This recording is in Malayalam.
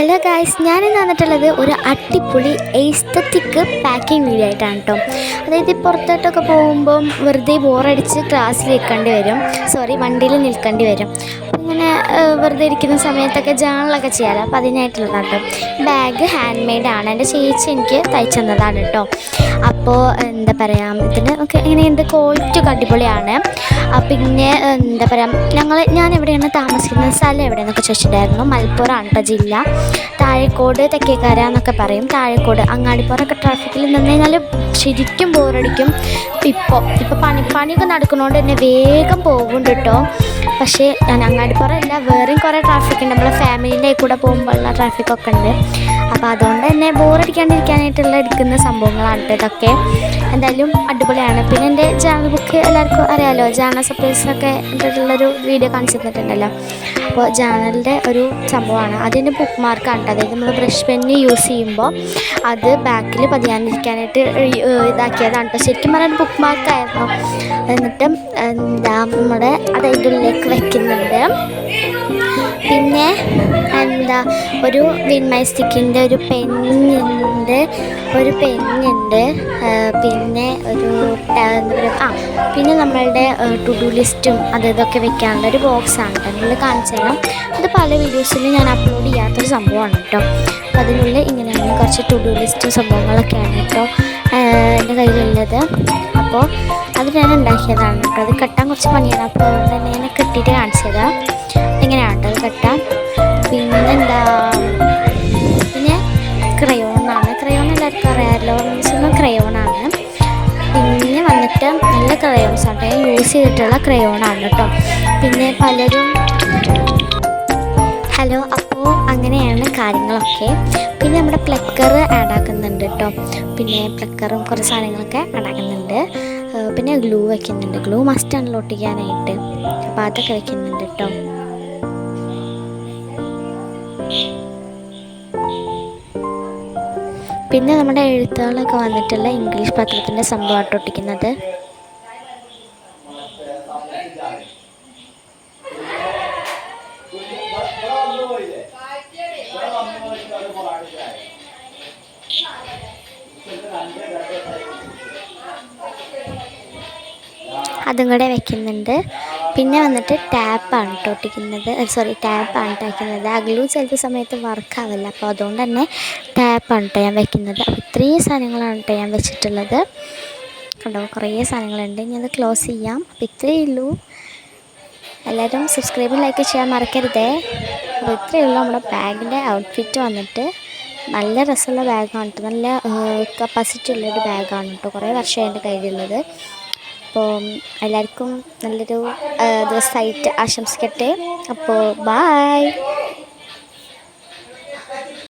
ഹലോ ഗായ്സ്, ഞാനിന്ന് വന്നിട്ടുള്ളത് ഒരു അടിപൊളി എസ്തറ്റിക് പാക്കിംഗ് വീഡിയോ ആയിട്ടാണ് കേട്ടോ. അതായത് പുറത്തോട്ടൊക്കെ പോകുമ്പം വെറുതെ ബോറടിച്ച് ക്ലാസ്സിൽ വണ്ടിയിൽ നിൽക്കേണ്ടി വരും. അപ്പോൾ ഇങ്ങനെ വെറുതെ ഇരിക്കുന്ന സമയത്തൊക്കെ ജേണലൊക്കെ ചെയ്യാമല്ലോ. അപ്പോൾ അതിനായിട്ടുള്ളതാണ് കേട്ടോ. ബാഗ് ഹാൻഡ് മെയ്ഡാണ്, എൻ്റെ ചേച്ചി എനിക്ക് തയ്ച്ചു തന്നതാണ് കേട്ടോ. അപ്പോൾ എന്താ പറയുക, ഇതിന് ഒക്കെ എങ്ങനെയുണ്ട്, ക്വാളിറ്റി ഒക്കെ അടിപൊളിയാണ്. പിന്നെ എന്താ പറയുക, ഞാൻ എവിടെയാണ് താമസിക്കുന്നത്, സ്ഥലം എവിടെയെന്നൊക്കെ ചോദിച്ചിട്ടുണ്ടായിരുന്നു. മലപ്പുറമാണ് കേട്ടോ ജില്ല. താഴെക്കോട് തെക്കേക്കര എന്നൊക്കെ പറയും. താഴെക്കോട് അങ്ങാടിപ്പുറമൊക്കെ ട്രാഫിക്കിൽ നിന്ന് കഴിഞ്ഞാൽ ശരിക്കും ബോറടിക്കും. ഇപ്പോൾ പണിയൊക്കെ നടക്കുന്നതുകൊണ്ട് തന്നെ വേഗം പോകുന്നുണ്ട് കേട്ടോ. പക്ഷേ അങ്ങാടിപ്പുറമല്ല, വേറെയും കുറേ ട്രാഫിക് ഉണ്ട്. നമ്മളെ ഫാമിലീൻ്റെ കൂടെ പോകുമ്പോഴുള്ള ട്രാഫിക്കൊക്കെ ഉണ്ട്. അപ്പോൾ അതുകൊണ്ട് തന്നെ ബോറടിക്കാണ്ടിരിക്കാനായിട്ടുള്ള എടുക്കുന്ന സംഭവങ്ങളാണ് ഇതൊക്കെ. എന്തായാലും അടിപൊളിയാണ്. പിന്നെ എൻ്റെ ജേണൽ ബുക്ക് എല്ലാവർക്കും അറിയാമല്ലോ, ജേണൽ സർപ്രൈസൊക്കെ ഉള്ളൊരു വീഡിയോ കാണിച്ചു തന്നിട്ടുണ്ടല്ലോ. അപ്പോൾ ജേണലിൻ്റെ ഒരു സംഭവമാണ്, അതിൻ്റെ ബുക്ക് മാർക്കാണ്. അതായത് നമ്മൾ ബ്രഷ് പെന്ന് യൂസ് ചെയ്യുമ്പോൾ അത് ബാക്കിൽ പതിയാണ്ടിരിക്കാനായിട്ട് ഇതാക്കിയതാണ് കേട്ടോ. ശരിക്കും പറഞ്ഞാൽ ബുക്ക് മാർക്കായിരുന്നു. എന്നിട്ട് നമ്മുടെ അതിൻ്റെ ഉള്ളിലേക്ക് വയ്ക്കുന്നുണ്ട്. പിന്നെ ഒരു വിൻമൈ സ്റ്റിക്കിൻ്റെ ഒരു പെന്നുണ്ട്. പിന്നെ പിന്നെ നമ്മളുടെ ടു ഡു ലിസ്റ്റും ഇതൊക്കെ വെക്കാനുള്ള ഒരു ബോക്സാണ് കേട്ടോ. നിങ്ങൾ കാണിച്ചു തരാം. ഇത് പല വീഡിയോസിലും ഞാൻ അപ്ലോഡ് ചെയ്യാത്തൊരു സംഭവമാണ് കേട്ടോ. അപ്പോൾ അതിനുള്ളിൽ ഇങ്ങനെയാണ് കുറച്ച് ടു ഡു ലിസ്റ്റും സംഭവങ്ങളൊക്കെയാണ് കേട്ടോ എൻ്റെ കയ്യിലുള്ളത്. അപ്പോൾ അത് ഞാൻ ഉണ്ടാക്കിയതാണ് കേട്ടോ. അത് കെട്ടാൻ കുറച്ച് പണിയാണ്. അപ്പോൾ അതുകൊണ്ട് തന്നെ ഞാൻ കെട്ടിയിട്ട് കാണിച്ചു തരാം. എങ്ങനെയാണ് കേട്ടോ അത് കെട്ടാൻ. പിന്നെ ക്രയോൺ എല്ലാവർക്കും അറിയാമല്ലോ, ക്രയോണാണ്. പിന്നെ വന്നിട്ട് നല്ല ക്രയോൺസാണ് കേട്ടോ, യൂസ് ചെയ്തിട്ടുള്ള ക്രയോണാണ് കേട്ടോ. പിന്നെ പലരും അപ്പോൾ അങ്ങനെയാണ് കാര്യങ്ങളൊക്കെ. പിന്നെ നമ്മുടെ പ്ലക്കർ ആഡ് ആക്കുന്നുണ്ട് കേട്ടോ. പിന്നെ പ്ലക്കറും കുറേ സാധനങ്ങളൊക്കെ ആഡ് ആക്കുന്നുണ്ട്. പിന്നെ ഗ്ലൂ വയ്ക്കുന്നുണ്ട്. ഗ്ലൂ മസ്റ്റാണല്ലോ ഒട്ടിക്കാനായിട്ട്. അപ്പോൾ അതൊക്കെ വയ്ക്കുന്നുണ്ട് കേട്ടോ. പിന്നെ നമ്മുടെ എഴുത്തുകളൊക്കെ വന്നിട്ടുള്ള ഇംഗ്ലീഷ് പത്രത്തിൻ്റെ സംഭവമായിട്ട് ഒട്ടിക്കുന്നത്. അതും കൂടെ വയ്ക്കുന്നുണ്ട്. പിന്നെ വന്നിട്ട് ടാപ്പാണ് കേട്ടോ ഒട്ടിക്കുന്നത്. ടാപ്പാണ് വയ്ക്കുന്നത്. ആ ഗ്ലൂ ചില സമയത്ത് വർക്കാവില്ല. അപ്പോൾ അതുകൊണ്ട് തന്നെ ടാപ്പാണ് കേട്ടോ ഞാൻ വയ്ക്കുന്നത്. അപ്പോൾ ഇത്രയും സാധനങ്ങളാണ് കേട്ടോ ഞാൻ വെച്ചിട്ടുള്ളത് കേട്ടോ. കുറേ സാധനങ്ങളുണ്ട്. ഇനി അത് ക്ലോസ് ചെയ്യാം. അപ്പോൾ ഇത്രയേ ഉള്ളൂ. എല്ലാവരും സബ്സ്ക്രൈബും ലൈക്ക് ചെയ്യാൻ മറക്കരുതേ. അപ്പോൾ ഇത്രയേ ഉള്ളൂ. നമ്മുടെ ബാഗിൻ്റെ ഔട്ട്ഫിറ്റ് വന്നിട്ട് നല്ല രസമുള്ള ബാഗാണ് കേട്ടോ. നല്ല കപ്പാസിറ്റി ഉള്ളൊരു ബാഗാണ് കേട്ടോ. കുറേ വർഷമായി എൻ്റെ കയ്യിലുള്ളത്. അപ്പോൾ എല്ലാവർക്കും നല്ലൊരു ദിവസമായിട്ട് ആശംസിക്കട്ടെ. അപ്പോൾ ബായ്.